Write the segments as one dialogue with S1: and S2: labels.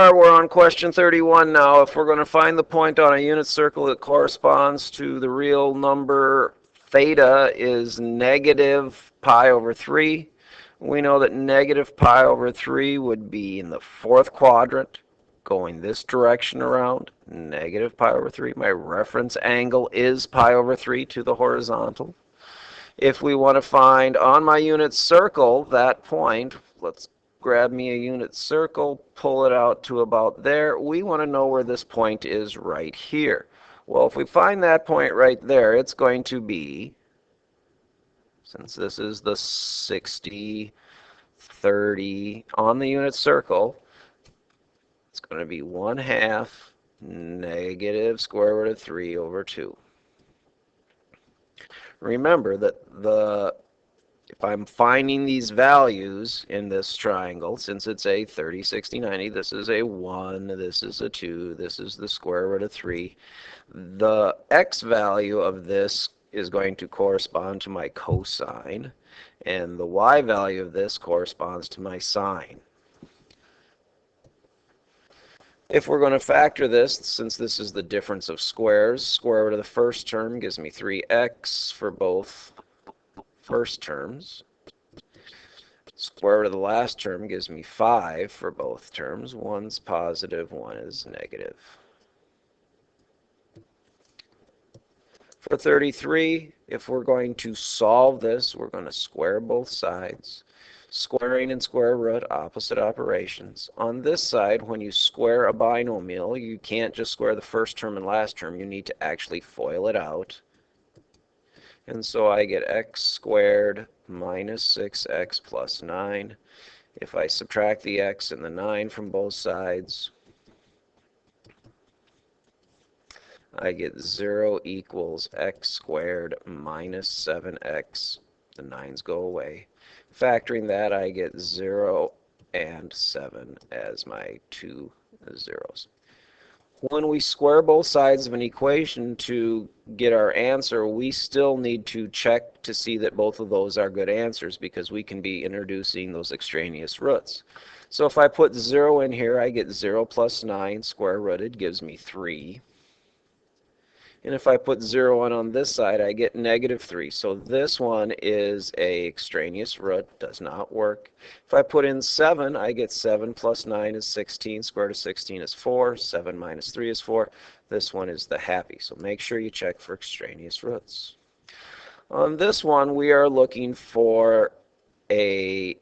S1: are, we're on question 31 now. If we're going to find the point on a unit circle that corresponds to the real number theta is negative pi over 3, we know that negative pi over 3 would be in the fourth quadrant, going this direction around, negative pi over 3. My reference angle is pi over 3 to the horizontal. If we want to find on my unit circle that point, let's grab me a unit circle, pull it out to about there. We want to know where this point is right here. Well, if we find that point right there, it's going to be, since this is the 60, 30 on the unit circle, it's going to be 1/2 negative square root of 3 over 2. Remember that if I'm finding these values in this triangle, since it's a 30, 60, 90, this is a 1, this is a 2, this is the square root of 3. The x value of this is going to correspond to my cosine, and the y value of this corresponds to my sine. If we're going to factor this, since this is the difference of squares, square root of the first term gives me 3x for both first terms. Square root of the last term gives me 5 for both terms. One's positive, one is negative. For 33, if we're going to solve this, we're going to square both sides. Squaring and square root, opposite operations. On this side, when you square a binomial, you can't just square the first term and last term. You need to actually FOIL it out. And so I get x squared minus 6x plus 9. If I subtract the x and the 9 from both sides, I get 0 equals x squared minus 7x. The 9's go away. Factoring that, I get 0 and 7 as my two zeros. When we square both sides of an equation to get our answer, we still need to check to see that both of those are good answers, because we can be introducing those extraneous roots. So if I put 0 in here, I get 0 plus 9 square rooted gives me 3. And if I put 0 on this side, I get negative 3. So this one is a extraneous root, does not work. If I put in 7, I get 7 plus 9 is 16. Square root of 16 is 4. 7 minus 3 is 4. This one is the happy. So make sure you check for extraneous roots. On this one, we are looking for if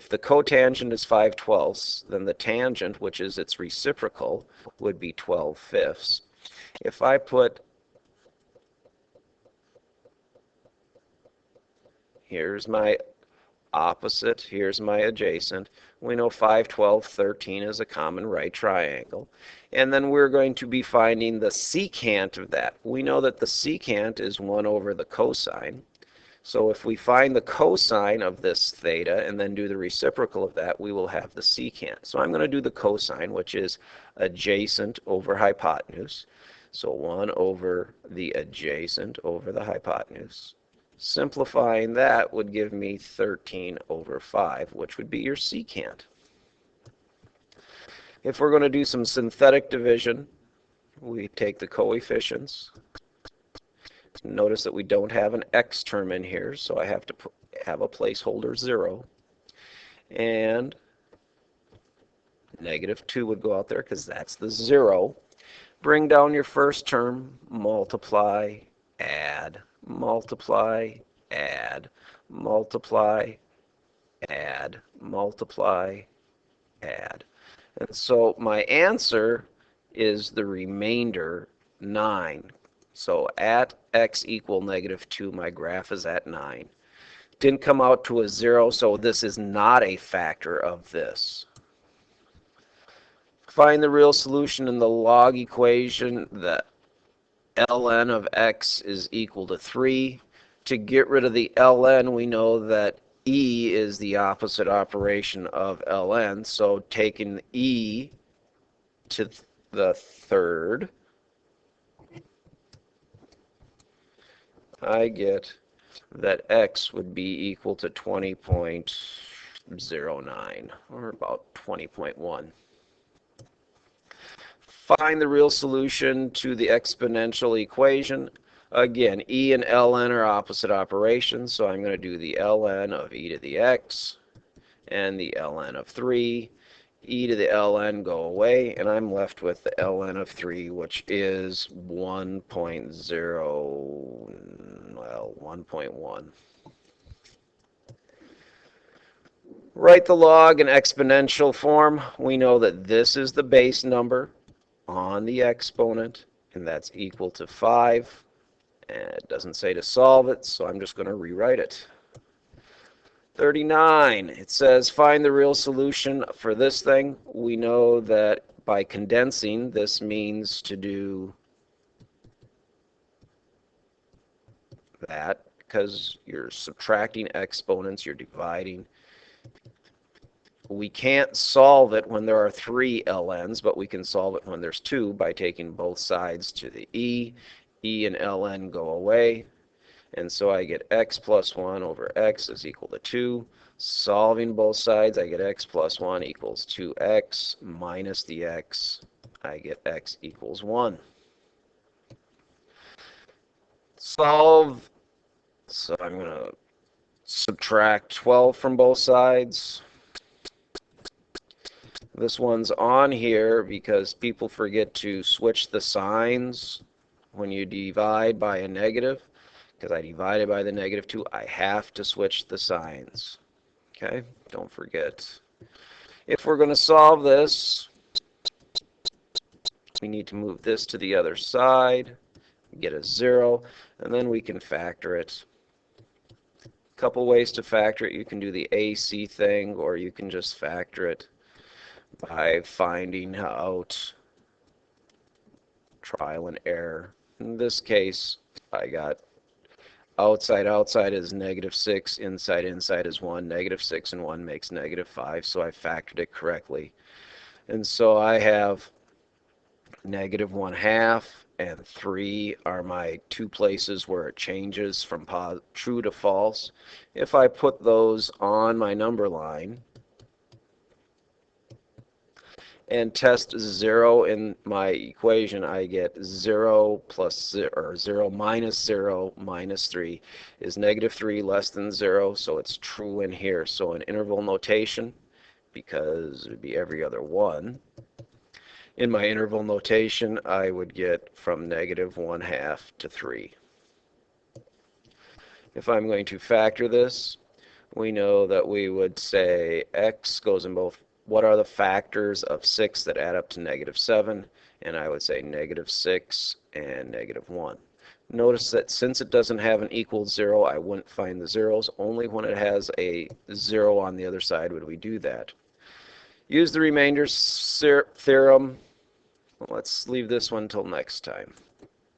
S1: the cotangent is 5/12, then the tangent, which is its reciprocal, would be 12/5. If I put, here's my opposite, here's my adjacent, we know 5, 12, 13 is a common right triangle. And then we're going to be finding the secant of that. We know that the secant is 1 over the cosine. So if we find the cosine of this theta and then do the reciprocal of that, we will have the secant. So I'm going to do the cosine, which is adjacent over hypotenuse. So 1 over the adjacent over the hypotenuse. Simplifying that would give me 13 over 5, which would be your secant. If we're going to do some synthetic division, we take the coefficients. Notice that we don't have an x term in here, so I have to have a placeholder 0. And negative 2 would go out there because that's the 0. Bring down your first term, multiply, add, multiply, add, multiply, add, multiply, add. And so my answer is the remainder 9. So at x equal negative 2, my graph is at 9. Didn't come out to a 0, so this is not a factor of this. Find the real solution in the log equation. The ln of x is equal to 3. To get rid of the ln, we know that e is the opposite operation of ln. So taking e to the third, I get that x would be equal to 20.09, or about 20.1. Find the real solution to the exponential equation. Again, e and ln are opposite operations, so I'm going to do the ln of e to the x and the ln of 3. E to the ln go away, and I'm left with the ln of 3, which is 1.1. Write the log in exponential form. We know that this is the base number on the exponent, and that's equal to 5. And it doesn't say to solve it, so I'm just going to rewrite it. 39, it says find the real solution for this thing. We know that by condensing, this means to do that because you're subtracting exponents, you're dividing. We can't solve it when there are 3 ln's, but we can solve it when there's 2 by taking both sides to the e. E and ln go away, and so I get x plus 1 over x is equal to 2. Solving both sides, I get x plus 1 equals 2x minus the x. I get x equals 1. Solve, so I'm going to subtract 12 from both sides. This one's on here because people forget to switch the signs when you divide by a negative. Because I divided by the negative 2, I have to switch the signs. Okay, don't forget. If we're going to solve this, we need to move this to the other side, get a 0, and then we can factor it. A couple ways to factor it. You can do the AC thing, or you can just factor it by finding out trial and error. In this case, I got outside is -6, inside is 1. -6 and 1 makes -5, so I factored it correctly. And so I have -1/2 and 3 are my 2 places where it changes from true to false. If I put those on my number line and test 0 in my equation, I get 0 plus 0, or 0 minus 0 minus 3 is -3 less than 0, so it's true in here. So in interval notation, because it would be every other one, in my interval notation, I would get from -1/2 to 3. If I'm going to factor this, we know that we would say x goes in both. What are the factors of 6 that add up to -7? And I would say -6 and -1. Notice that since it doesn't have an equal 0, I wouldn't find the zeros. Only when it has a 0 on the other side would we do that. Use the remainder theorem. Let's leave this one till next time.